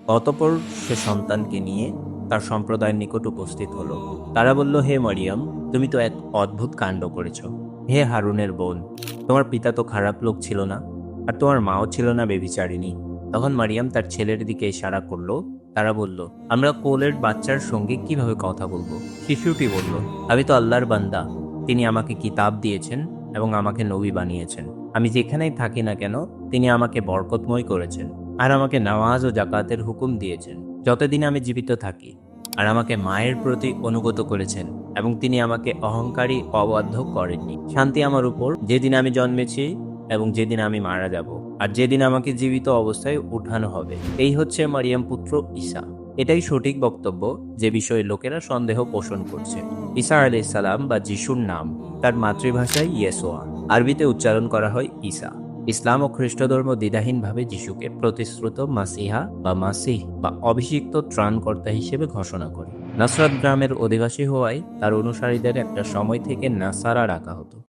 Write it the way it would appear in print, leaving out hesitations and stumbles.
অতঃপর সে সন্তানকে নিয়ে তার সম্প্রদায়ের নিকট উপস্থিত হলো। তারা বলল, হে মরিয়ম, তুমি তো এক অদ্ভুত কাণ্ড করেছ। হে হারুনের বোন, তোমার পিতা তো খারাপ লোক ছিল না, আর তোমার মাও ছিল না ব্যভিচারিণী। তখন মারিয়াম তার ছেলের দিকে ইশারা করলো। তারা বলল, আমরা কোলের বাচ্চার সঙ্গে কিভাবে কথা বলবো? শিশুটি বলল, আমি তো আল্লাহর বান্দা। তিনি আমাকে কিতাব দিয়েছেন এবং আমাকে নবী বানিয়েছেন। আমি যেখানেই থাকি না কেন, তিনি আমাকে বরকতময় করেছেন আর আমাকে নামাজ ও জাকাতের হুকুম দিয়েছেন যতদিন আমি জীবিত থাকি, আর আমাকে মায়ের প্রতি অনুগত করেছেন এবং তিনি আমাকে অহংকারী অবাধ্য করেননি। শান্তি আমার উপর, যেদিন আমি জন্মেছি এবং যেদিন আমি মারা যাব, আর যেদিন আমাকে জীবিত অবস্থায় উঠানো হবে। এই হচ্ছে মারিয়াম পুত্র ঈসা। এটাই সঠিক বক্তব্য, যে বিষয়ে লোকেরা সন্দেহ পোষণ করছে। ঈসা আলাইহিস সালাম বা যিশুর নাম তার মাতৃভাষায় ইয়েসোয়া, আরবিতে উচ্চারণ করা হয় ঈসা। ইসলাম ও খ্রিস্ট ধর্ম দ্বিধাহীনভাবে যিশুকে প্রতিশ্রুত মাসিহা বা মাসিহ বা অভিষিক্ত ত্রাণকর্তা হিসেবে ঘোষণা করে। নাসরাত গ্রামের অধিবাসী হওয়ায় তার অনুসারীদের একটা সময় থেকে নাসারা ডাকা হতো।